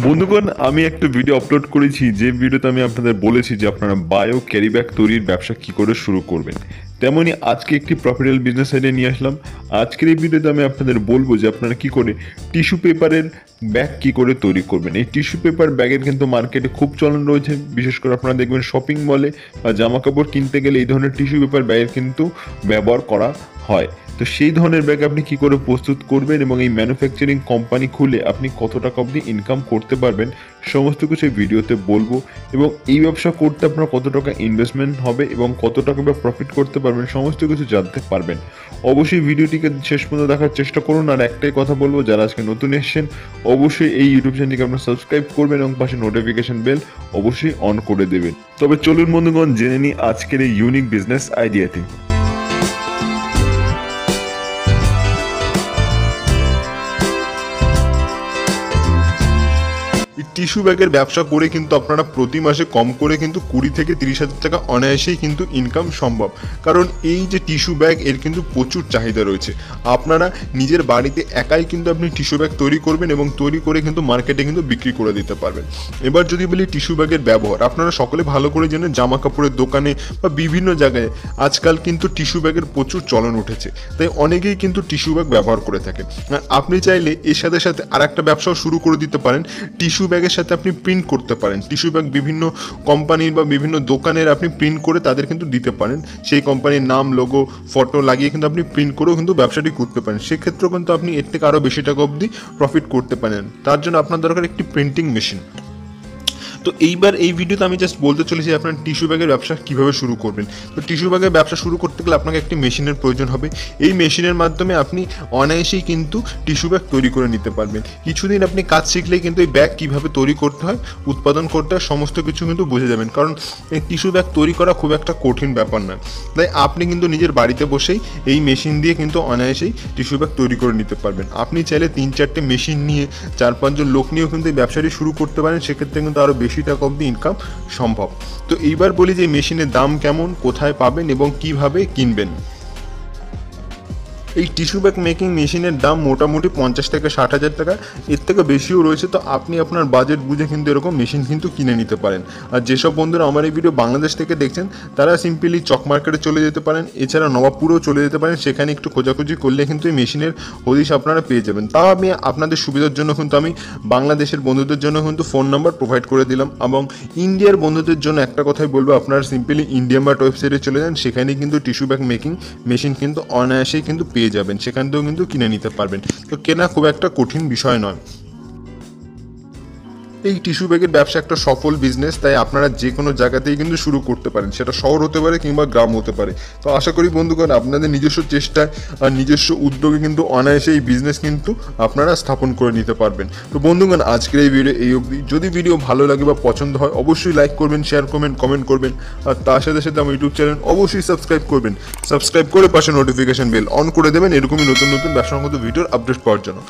বন্ধুগণ, আমি একটা ভিডিও আপলোড করেছি যে ভিডিওতে আমি আপনাদের বলেছি যে আপনারা বায়ো ক্যারি ব্যাগ তৈরির ব্যবসা কি করে শুরু করবেন। তেমনি আজকে একটি প্রফিটেবল বিজনেস আইডিয়া নিয়ে আসলাম। আজকের এই ভিডিওতে আমি আপনাদের বলবো যে আপনারা কি করে টিস্যু পেপারের ব্যাগ কি করে তৈরি করবেন। এই টিস্যু পেপার ব্যাগের কিন্তু মার্কেটে খুব চলন রয়েছে, বিশেষ করে আপনারা দেখবেন শপিং মলে বা জামা কাপড় কিনতে গেলে এই ধরনের টিস্যু পেপার ব্যাগের কিন্তু ব্যবহার করা হয়। তো সেই ধরনের ব্যাগ আপনি কি করে প্রস্তুত করবেন এবং এই ম্যানুফ্যাকচারিং কোম্পানি খুলে আপনি কত টাকা অবধি ইনকাম করতে পারবেন, সমস্ত কিছু এই ভিডিওতে বলবো। এবং এই ব্যবসা করতে আপনার কত টাকা ইনভেস্টমেন্ট হবে এবং কত টাকা বা প্রফিট করতে পারবেন, সমস্ত কিছু জানতে পারবেন। অবশ্যই ভিডিওটিকে শেষ পর্যন্ত দেখার চেষ্টা করুন। আর একটাই কথা বলবো, যারা আজকে নতুন এসেছেন অবশ্যই এই ইউটিউব চ্যানেলটিকে আপনারা সাবস্ক্রাইব করবেন এবং পাশে নোটিফিকেশন বেল অবশ্যই অন করে দেবেন। তবে চলুন বন্ধুগণ, জেনে নিই আজকের এই ইউনিক বিজনেস আইডিয়াটি। টিস্যু ব্যাগের ব্যবসা করে কিন্তু আপনারা প্রতি মাসে কম করে কিন্তু 20 থেকে 30,000 টাকা অনায়াসেই কিন্তু ইনকাম সম্ভব। কারণ এই যে টিস্যু ব্যাগ এর কিন্তু প্রচুর চাহিদা রয়েছে। আপনারা নিজের বাড়িতে একাই কিন্তু আপনি টিস্যু ব্যাগ তৈরি করবেন এবং তৈরি করে কিন্তু মার্কেটে কিন্তু বিক্রি করে দিতে পারবেন। এবার যদি বলি টিস্যু ব্যাগের ব্যবহার, আপনারা সকলে ভালো করে জানেন জামা কাপড়ের দোকানে বা বিভিন্ন জায়গায় আজকাল কিন্তু টিস্যু ব্যাগের প্রচুর চলন উঠেছে, তাই অনেকেই কিন্তু টিস্যু ব্যাগ ব্যবহার করে থাকে। আপনি চাইলে এর সাথে সাথে আর একটা ব্যবসাও শুরু করে দিতে পারেন। টিস্যু ব্যাগের সাথে আপনি প্রিন্ট করতে পারেন। টিস্যু ব্যাগ বিভিন্ন কোম্পানির বা বিভিন্ন দোকানের আপনি প্রিন্ট করে তাদের কিন্তু দিতে পারেন। সেই কোম্পানির নাম, লোগো, ফটো লাগিয়ে কিন্তু আপনি প্রিন্ট করেও কিন্তু ব্যবসাটি করতে পারেন। সেক্ষেত্রেও কিন্তু আপনি এর থেকে আরও বেশি টাকা অবধি প্রফিট করতে পারেন। তার জন্য আপনার দরকার একটি প্রিন্টিং মেশিন। তো এইবার এই ভিডিওতে আমি জাস্ট বলতে চলেছি আপনার টিস্যু ব্যাগের ব্যবসা কীভাবে শুরু করবেন। তো টিস্যু ব্যাগের ব্যবসা শুরু করতে গেলে আপনাকে একটি মেশিনের প্রয়োজন হবে। এই মেশিনের মাধ্যমে আপনি অনায়াসেই কিন্তু টিস্যু ব্যাগ তৈরি করে নিতে পারবেন। কিছুদিন আপনি কাজ শিখলেই কিন্তু এই ব্যাগ কীভাবে তৈরি করতে হয়, উৎপাদন করতে হয়, সমস্ত কিছু কিন্তু বুঝে যাবেন। কারণ এই টিস্যু ব্যাগ তৈরি করা খুব একটা কঠিন ব্যাপার না। তাই আপনি কিন্তু নিজের বাড়িতে বসেই এই মেশিন দিয়ে কিন্তু অনায়াসেই টিস্যু ব্যাগ তৈরি করে নিতে পারবেন। আপনি চাইলে 3-4টে মেশিন নিয়ে 4-5 জন লোক নিয়েও কিন্তু এই ব্যবসাটি শুরু করতে পারেন। সেক্ষেত্রে কিন্তু আরও বেশি টাকা অবধি ইনকাম সম্ভব। তো এইবার বলি যে মেশিনের দাম কেমন, কোথায় পাবেন এবং কিভাবে কিনবেন। এই টিস্যু ব্যাগ মেকিং মেশিনের দাম মোটামুটি 50 থেকে 60,000 টাকা, এর থেকে বেশিও রয়েছে। তো আপনি আপনার বাজেট বুঝে কিন্তু এরকম মেশিন কিন্তু কিনে নিতে পারেন। আর যেসব বন্ধুরা আমার এই ভিডিও বাংলাদেশ থেকে দেখছেন তারা সিম্পলি চক মার্কেটে চলে যেতে পারেন, এছাড়া নবাবপুরেও চলে যেতে পারেন। সেখানে একটু খোঁজাখুঁজি করলে কিন্তু এই মেশিনের হদিশ আপনারা পেয়ে যাবেন। তাও আমি আপনাদের সুবিধার জন্য কিন্তু আমি বাংলাদেশের বন্ধুদের জন্য কিন্তু ফোন নাম্বার প্রোভাইড করে দিলাম। এবং ইন্ডিয়ার বন্ধুদের জন্য একটা কথাই বলবো, আপনারা সিম্পলি ইন্ডিয়া মার্ট ওয়েবসাইটে চলে যান, সেখানে কিন্তু টিস্যু ব্যাগ মেকিং মেশিন কিন্তু অনায়াসেই কিন্তু পেয়ে যাবেন। সেখান থেকেও কিন্তু কিনে নিতে পারবেন। তো কেনা খুব একটা কঠিন বিষয় নয়। এই টিস্যু ব্যাগের ব্যবসা একটা সফল বিজনেস, তাই আপনারা যে কোনো জায়গাতেই কিন্তু শুরু করতে পারেন। সেটা শহর হতে পারে কিংবা গ্রাম হতে পারে। তো আশা করি বন্ধুগণ আপনাদের নিজস্ব চেষ্টায় আর নিজস্ব উদ্যোগে কিন্তু অনায়াসে এই বিজনেস কিন্তু আপনারা স্থাপন করে নিতে পারবেন। তো বন্ধুগণ আজকের এই ভিডিও এই অবধি। যদি ভিডিও ভালো লাগে বা পছন্দ হয় অবশ্যই লাইক করবেন, শেয়ার করবেন, কমেন্ট করবেন। আর তার সাথে সাথে আমার ইউটিউব চ্যানেল অবশ্যই সাবস্ক্রাইব করবেন। সাবস্ক্রাইব করে পাশে নোটিফিকেশন বেল অন করে দেবেন এরকমই নতুন নতুন ব্যবসাগত ভিডিওর আপডেট পাওয়ার জন্য।